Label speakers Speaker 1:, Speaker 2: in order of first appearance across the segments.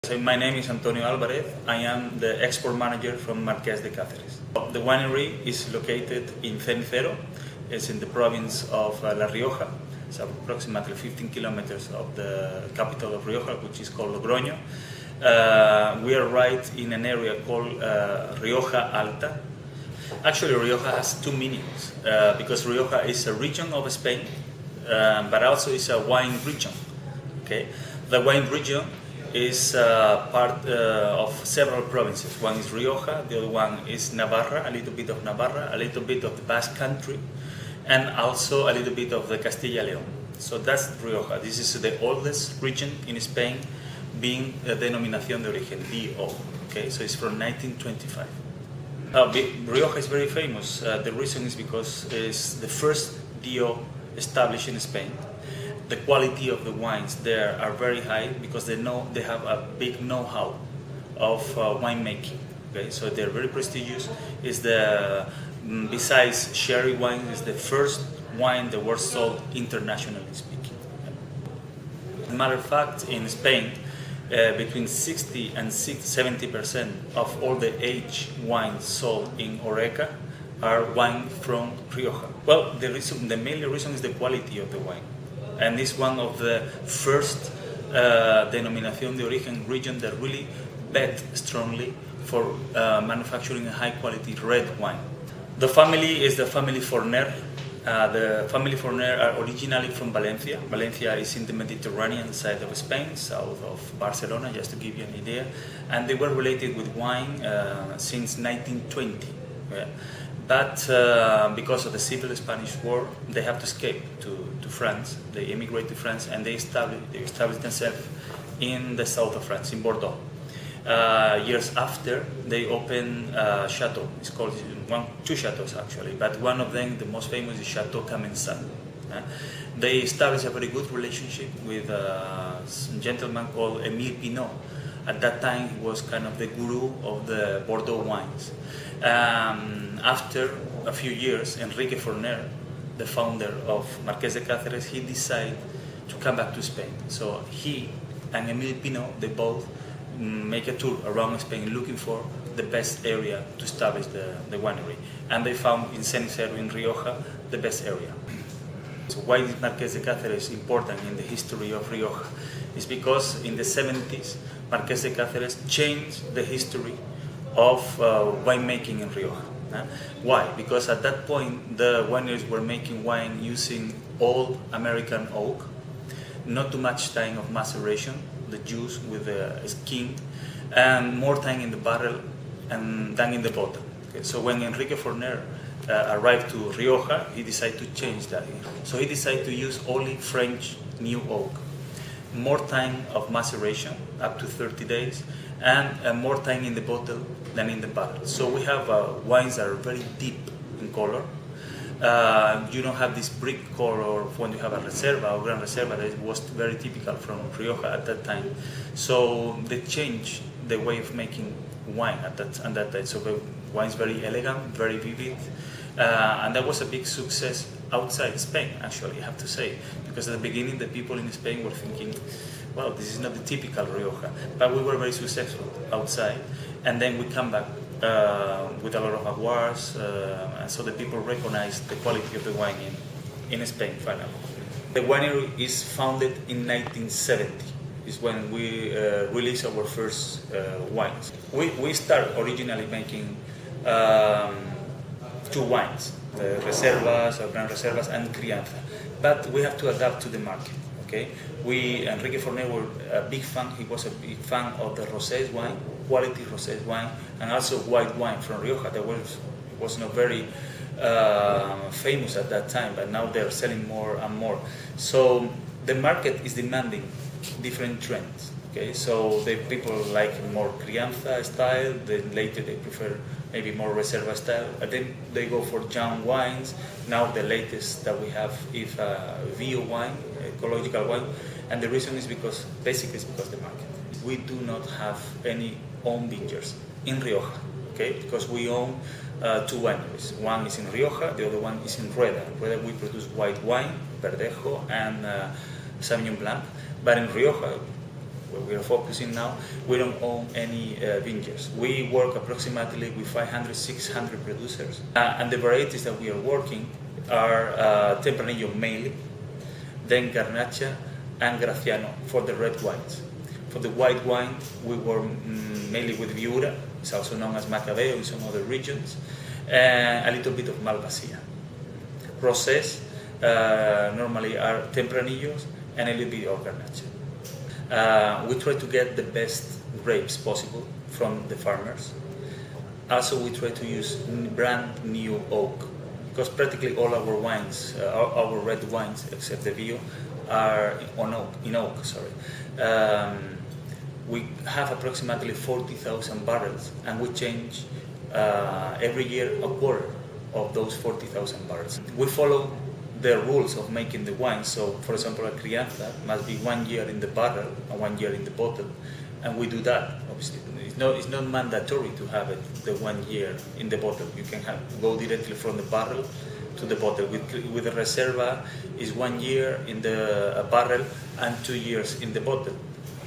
Speaker 1: So my name is Antonio Alvarez. I am the export manager from Marques De Caceres. The winery is located in Cenicero. It's in the province of La Rioja. It's approximately 15 kilometers of the capital of Rioja, which is called Logroño. We are right in an area called Rioja Alta. Actually, Rioja has two meanings because Rioja is a region of Spain, but also is a wine region. Okay, the wine region is part of several provinces. One is Rioja, the other one is Navarra, a little bit of Navarra, a little bit of the Basque Country, and also a little bit of the Castilla y León. So that's Rioja. This is the oldest region in Spain, being a denominación de origen, DO. Okay, so it's from 1925. Rioja is very famous. The reason is because it's the first DO established in Spain. The quality of the wines there are very high because they have a big know-how of winemaking. Okay, so they're very prestigious. It's the besides sherry wine, is the first wine that was sold internationally speaking. As a matter of fact, in Spain, between 60 and 70% of all the aged wines sold in Oreca are wine from Rioja. Well, the main reason is the quality of the wine. And it's one of the first denominación de origen region that really bet strongly for manufacturing a high quality red wine. The family is the family Forner. The family Forner are originally from Valencia. Valencia is in the Mediterranean side of Spain, south of Barcelona, just to give you an idea. And they were related with wine since 1920. Yeah. But because of the Civil Spanish War, they have to escape to France. They immigrate to France and they established themselves in the south of France, in Bordeaux. Years after, they opened a chateau. It's called two chateaus actually, but one of them, the most famous, is Chateau Commensal. They established a very good relationship with a gentleman called Émile Pinot. At that time, he was kind of the guru of the Bordeaux wines. After a few years, Enrique Forner, the founder of Marques de Caceres, he decided to come back to Spain. So he and Émile Pinot, they both make a tour around Spain looking for the best area to establish the winery. And they found in Cenicero, in Rioja, the best area. So why is Marques de Caceres important in the history of Rioja? It's because in the 70s, Marques de Caceres changed the history of winemaking in Rioja. Why? Because at that point, the wineries were making wine using old American oak, not too much time of maceration, the juice with the skin, and more time in the barrel than in the bottle. Okay? So when Enrique Forner arrived to Rioja, he decided to change that. So he decided to use only French new oak, more time of maceration, up to 30 days, and more time in the bottle than in the barrel. So we have wines that are very deep in color. You don't have this brick color when you have a Reserva or Gran Reserva that was very typical from Rioja at that time. So they changed the way of making wine at that time. So the wine is very elegant, very vivid, and that was a big success outside Spain, actually, I have to say, because at the beginning the people in Spain were thinking, well, this is not the typical Rioja, but we were very successful outside, and then we come back with a lot of awards, and so the people recognize the quality of the wine in Spain finally. The winery is founded in 1970. Is when we released our first wines. We started originally making two wines, the Reservas, or Gran Reservas, and Crianza, but we have to adapt to the market. Okay, Enrique Forner was a big fan. He was a big fan of the rosé wine, quality rosé wine, and also white wine from Rioja. That was not very famous at that time, but now they're selling more and more. So the market is demanding different trends. Okay, so the people like more Crianza style. Then later they prefer maybe more Reserva style. And then they go for young wines. Now the latest that we have is Bio wine, ecological wine, and the reason is because basically it's because the market. We do not have any own vineyards in Rioja. Okay, because we own two wineries. One is in Rioja, the other one is in Rueda. In Rueda we produce white wine, Verdejo, and Sauvignon Blanc. But in Rioja, where we are focusing now, we don't own any vineyards. We work approximately with 500, 600 producers. And the varieties that we are working are Tempranillo mainly, then Garnacha and Graciano for the red wines. For the white wine, we work mainly with Viura, it's also known as Macabeo in some other regions, and a little bit of Malvasia. Rosés normally are Tempranillos and a little bit of Garnacha. We try to get the best grapes possible from the farmers. Also, we try to use brand new oak, because practically all our wines, our red wines, except the Vio, are in oak. We have approximately 40,000 barrels, and we change every year a quarter of those 40,000 barrels. We follow the rules of making the wine. So, for example, a crianza must be 1 year in the barrel and 1 year in the bottle, and we do that. Obviously, it's not mandatory to have it the 1 year in the bottle. You can go directly from the barrel to the bottle. With the Reserva, is 1 year in the barrel and 2 years in the bottle.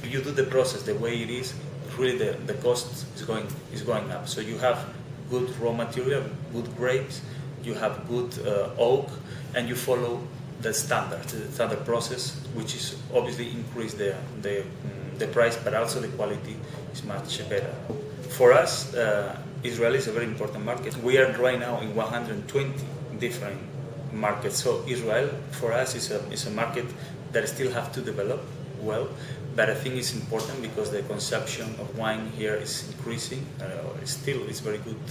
Speaker 1: If you do the process the way it is, really the cost is going up. So you have good raw material, good grapes, you have good oak, and you follow the standard process, which is obviously increase the price, but also the quality is much better. For us, Israel is a very important market. We are right now in 120 different markets. So Israel, for us, is a market that still have to develop well, but I think it's important because the consumption of wine here is increasing. Still, it's very good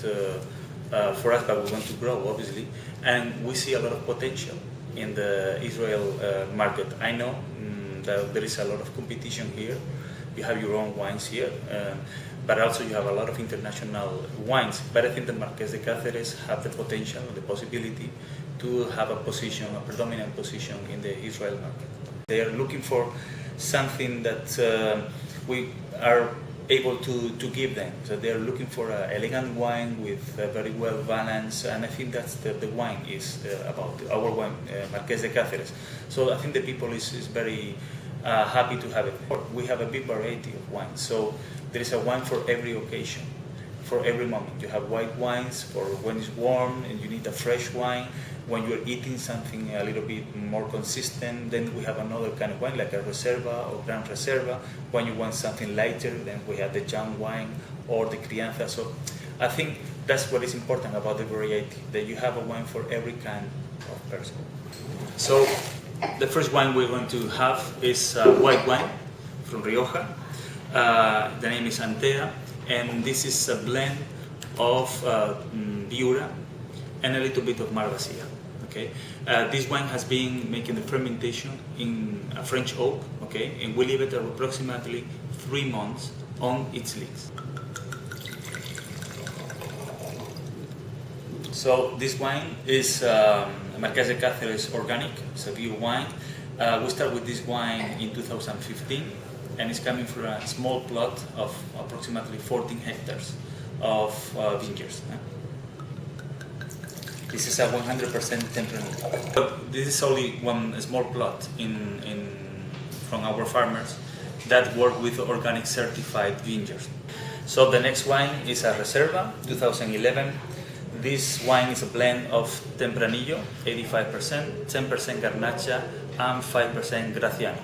Speaker 1: for us, but we want to grow, obviously, and we see a lot of potential in the Israel market. I know that there is a lot of competition here. You have your own wines here, but also you have a lot of international wines. But I think the Marques De Caceres have the potential, the possibility to have a predominant position in the Israel market. They are looking for something that we are able to give them. So they are looking for an elegant wine with very well balanced, and I think that's the wine is about. Our wine, Marques De Caceres. So I think the people is very happy to have it. We have a big variety of wines, so there is a wine for every occasion, for every moment. You have white wines for when it's warm and you need a fresh wine. When you're eating something a little bit more consistent, then we have another kind of wine like a Reserva or Gran Reserva. When you want something lighter, then we have the young wine or the crianza. So I think that's what is important about the variety, that you have a wine for every kind of person. So the first wine we're going to have is white wine from Rioja. The name is Antea, and this is a blend of Viura and a little bit of Malvasia. Okay, this wine has been making the fermentation in a French oak. Okay, and we leave it approximately 3 months on its lees. So this wine is Marques De Caceres organic. It's a bio wine. We started with this wine in 2015, and it's coming from a small plot of approximately 14 hectares of vineyards. This is a 100% Tempranillo. But this is only one small plot from our farmers that work with organic certified vineyards. So the next wine is a Reserva 2011. This wine is a blend of Tempranillo, 85%, 10% Garnacha, and 5% Graciano.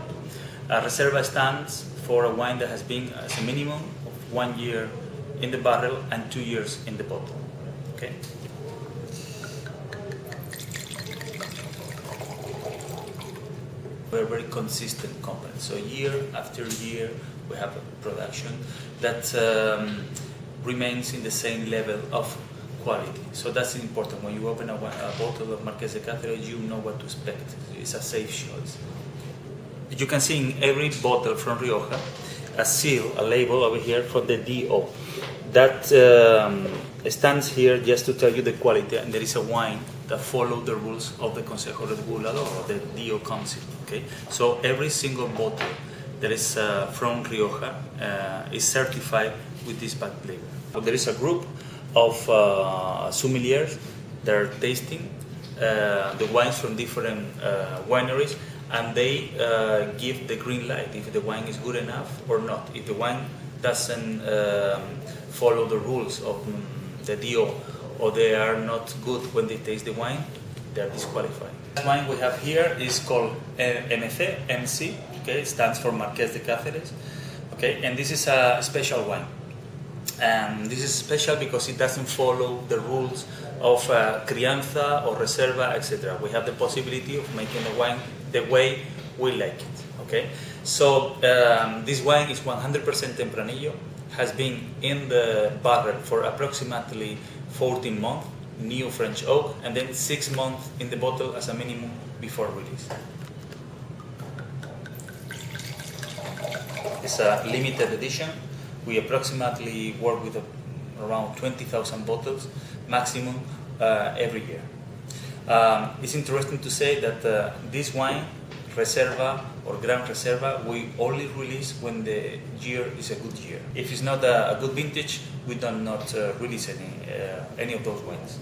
Speaker 1: A Reserva stands for a wine that has been as a minimum of 1 year in the barrel and 2 years in the bottle. Okay. We're a very consistent company. So year after year, we have a production that remains in the same level of quality. So that's important. When you open a bottle of Marques De Caceres, you know what to expect. It's a safe choice. You can see in every bottle from Rioja a seal, a label over here for the DO. That stands here just to tell you the quality, and there is a wine that follows the rules of the Consejo Regulador, or the DO Council. Okay, so every single bottle that is from Rioja is certified with this back label. So there is a group of sommeliers that are tasting the wines from different wineries, and they give the green light if the wine is good enough or not. If the wine doesn't follow the rules of the DO, or they are not good when they taste the wine, they are disqualified. The wine we have here is called MC. Okay, it stands for Marques De Caceres. Okay, and this is a special wine. And this is special because it doesn't follow the rules of crianza or reserva, etc. We have the possibility of making the wine the way we like it. Okay, so this wine is 100% Tempranillo, has been in the barrel for approximately 14 months, new French oak, and then 6 months in the bottle as a minimum before release. It's a limited edition. We approximately work with around 20,000 bottles maximum every year. It's interesting to say that this wine, Reserva or Gran Reserva, we only release when the year is a good year. If it's not a good vintage, we do not release any of those wines.